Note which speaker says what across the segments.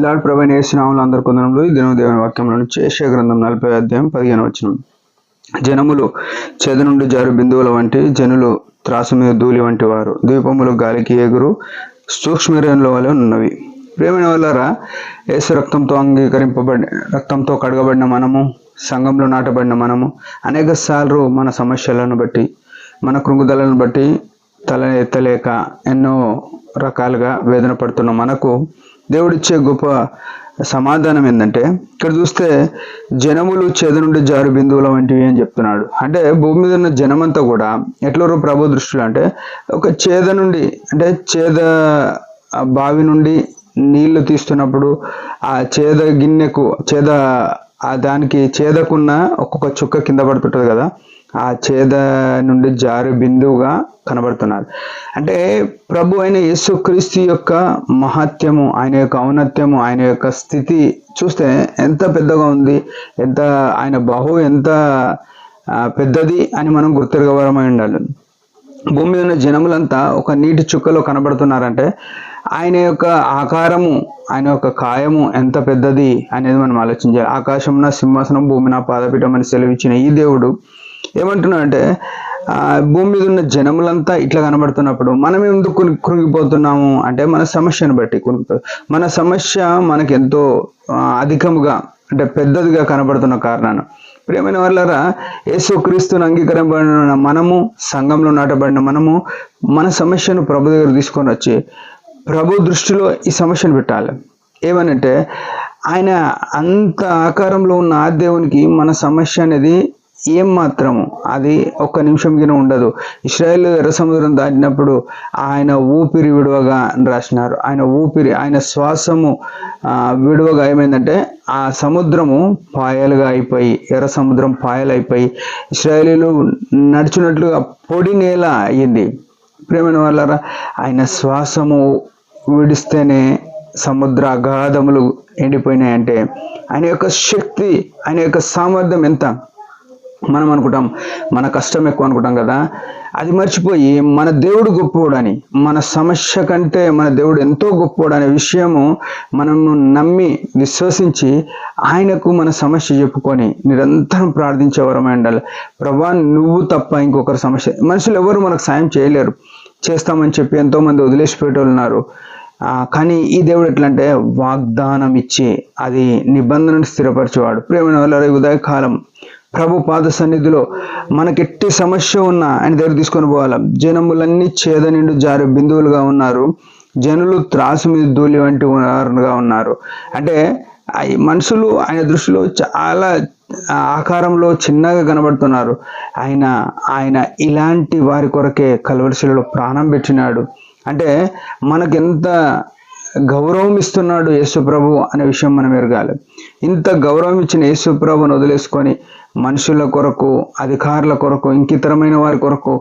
Speaker 1: ప్రైజ్లాడ్ ప్రభువైన యేసు నామములో అందరికీ వందనములు. ఈ దినం దేవుని వాక్యంలో నుంచి యెషయా గ్రంథం 40వ అధ్యాయం 15వ వచనం. జనములు చేద నుండి జారు బిందువుల వంటి, జనులు త్రాసు మీద ధూళి వంటి వారు, ద్వీపములు గాలికి ఎగురు సూక్ష్మరేణుల వలె ఉన్నవి. ప్రేమైన వాళ్ళారా, యేసు రక్తంతో కడగబడిన మనము, సంఘంలో నాటబడిన మనము అనేక సార్లు మన సమస్యలను బట్టి, మన కృంగుదలను బట్టి తల ఎత్తలేక ఎన్నో రకాలుగా వేదన పడుతున్న మనకు దేవుడిచ్చే గొప్ప సమాధానం ఏంటంటే, ఇక్కడ చూస్తే జనములు చేద నుండి జారు బిందువుల వంటివి అని చెప్తున్నాడు. అంటే భూమి మీద ఉన్న జనమంతా కూడా ఎట్లరో ప్రభు దృష్టిలో అంటే ఒక చేద నుండి, అంటే చేద బావి నుండి నీళ్లు తీస్తున్నప్పుడు ఆ చేద గిన్నెకు దానికి చేదకున్న ఒక్కొక్క చుక్క కింద పడుతుంటుంది కదా, ఆ చేద నుండి జారు బిందువుగా కనబడుతున్నారు. అంటే ప్రభు అయిన యేసుక్రీస్తు యొక్క మహత్యము, ఆయన యొక్క ఔన్నత్యము, ఆయన యొక్క స్థితి చూస్తే ఎంత పెద్దగా ఉంది, ఎంత పెద్దది అని మనం గుర్తిరగవరమై ఉండాలి. భూమి మీద ఉన్న జనములంతా ఒక నీటి చుక్కలో కనబడుతున్నారంటే ఆయన యొక్క ఆకారము, ఆయన యొక్క కాయము ఎంత పెద్దది అనేది మనం ఆలోచించాలి. ఆకాశం నా సింహాసనం, భూమి నా పాదపీఠం అని సెలవిచ్చిన ఈ దేవుడు ఏమంటున్నాడంటే, భూమి మీద ఉన్న జనములంతా ఇట్లా కనబడుతున్నప్పుడు మనం ఎందుకు కృంగిపోతున్నాము అంటే మన సమస్యను బట్టి కృంగిపోతుంది. మన సమస్య మనకి ఎంతో అధికముగా, అంటే పెద్దదిగా కనబడుతున్న కారణాన్ని. ప్రియమైన వాళ్ళారా, యేసుక్రీస్తుని అంగీకరింపబడిన మనము, సంఘంలో నాటబడిన మనము మన సమస్యను ప్రభు దగ్గర తీసుకొని వచ్చి ప్రభు దృష్టిలో ఈ సమస్యను పెట్టాలి. ఏమనంటే, ఆయన అంత ఆకారంలో ఉన్న ఆ దేవునికి మన సమస్య అనేది ఏం మాత్రము అది ఒక్క నిమిషం కింద ఉండదు. ఇశ్రాయేలు ఎర్ర సముద్రం దాటినప్పుడు ఆయన ఊపిరి విడువగా రాసినారు. ఆయన శ్వాసము విడువగా ఏమైందంటే ఆ సముద్రము పాయలుగా అయిపోయి, ఎర్ర సముద్రం పాయలైపోయి ఇశ్రాయేలీలు నడిచినట్లుగా పొడి నేల అయ్యింది. ప్రేమైన వాళ్ళారా, ఆయన శ్వాసము విడిస్తేనే సముద్ర అగాధములు ఎండిపోయినాయంటే ఆయన యొక్క శక్తి, ఆయన యొక్క సామర్థ్యం ఎంత. మనం అనుకుంటాం మన కష్టం ఎక్కువ అనుకుంటాం కదా, అది మర్చిపోయి మన దేవుడు గొప్పవాడని, మన సమస్య కంటే మన దేవుడు ఎంతో గొప్పవాడు విషయము మనము నమ్మి విశ్వసించి ఆయనకు మన సమస్య చెప్పుకొని నిరంతరం ప్రార్థించేవారమై ఉండాలి. ప్రభా, నువ్వు తప్ప ఇంకొకరి సమస్య, మనుషులు ఎవరు మనకు సాయం చేయలేరు, చేస్తామని చెప్పి ఎంతోమంది వదిలేసిపోయేటోళ్ళు ఉన్నారు. కానీ ఈ దేవుడు ఎట్లా అంటే వాగ్దానం ఇచ్చి అది నిబంధనను స్థిరపరిచేవాడు. ప్రియమైన వాళ్ళ ఉదయకాలం ప్రభు పాద సన్నిధిలో మనకెట్టి సమస్య ఉన్నా ఆయన దగ్గర తీసుకొని పోవాలి. జనములన్నీ చేద నిండు జారు బిందువులుగా ఉన్నారు, జనులు త్రాసు మీద ధూళి వంటి వారుగా ఉన్నారు. అంటే మనుషులు ఆయన దృష్టిలో చాలా ఆకారంలో చిన్నగా కనబడుతున్నారు. ఆయన ఇలాంటి వారి కొరకే కల్వరిశిలలో ప్రాణం పెట్టినాడు. అంటే మనకెంత గౌరవం ఇస్తున్నాడు యేసు ప్రభు అనే విషయం మనం ఎరగాలి. ఇంత గౌరవం ఇచ్చిన యేసు ప్రభుని వదిలేసుకొని మనుషుల కొరకు, అధికారుల కొరకు, ఇంకితరమైన వారి కొరకు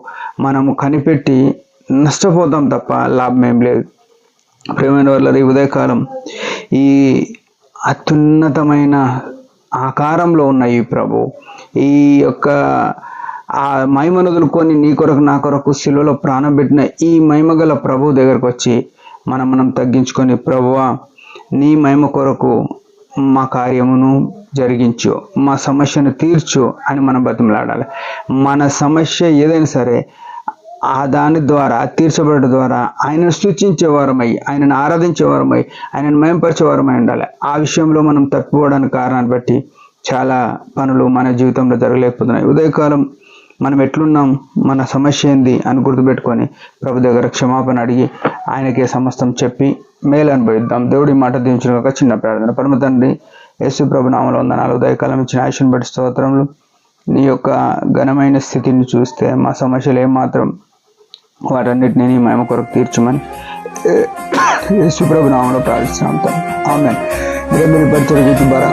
Speaker 1: మనము కనిపెట్టి నష్టపోతాం తప్ప లాభం ఏం లేదు. ప్రియమైన వాళ్ళ ఈ ఉదయకాలం ఈ అత్యున్నతమైన ఆకారంలో ఉన్న ఈ ప్రభు, ఈ యొక్క ఆ మహిమను వదులుకొని నీ కొరకు నా కొరకు శిలువలో ప్రాణం పెట్టిన ఈ మహిమగల ప్రభు దగ్గరకు వచ్చి మనం తగ్గించుకొని, ప్రభువా నీ మహిమ కొరకు మా కార్యమును జరిగించు, మా సమస్యను తీర్చు అని మనం బతిమలాడాలి. మన సమస్య ఏదైనా సరే దాని ద్వారా తీర్చబడడం ద్వారా ఆయనను స్తుతించేవారమై, ఆయనను ఆరాధించేవారమై, ఆయనను మహిమపరిచేవారమై ఉండాలి. ఆ విషయంలో మనం తప్పిపోవడానికి కారణాన్ని బట్టి చాలా పనులు మన జీవితంలో జరగలేకపోతున్నాయి. ఉదయకాలం మనం ఎట్లున్నాం, మన సమస్య ఏంది అని గుర్తుపెట్టుకొని ప్రభు దగ్గర క్షమాపణ అడిగి ఆయనకే సమస్తం చెప్పి మేలు అనుభవిద్దాం. దేవుడి మాట దీవించిన ఒక చిన్న ప్రార్థన. పరమ తండ్రి, యేసు ప్రభు నామములో వందనాలు. ఉదయకాలం ఇచ్చిన ఆయుష్ను బట్టి స్తోత్రములు. నీ యొక్క ఘనమైన స్థితిని చూస్తే మా సమస్యలు ఏమాత్రం వాటన్నిటిని నీ మహిమ కొరకు తీర్చమని యేసు ప్రభు నామములో ప్రార్థిస్తున్నాం. ఆమేన్. మీరు పరిచయం బరా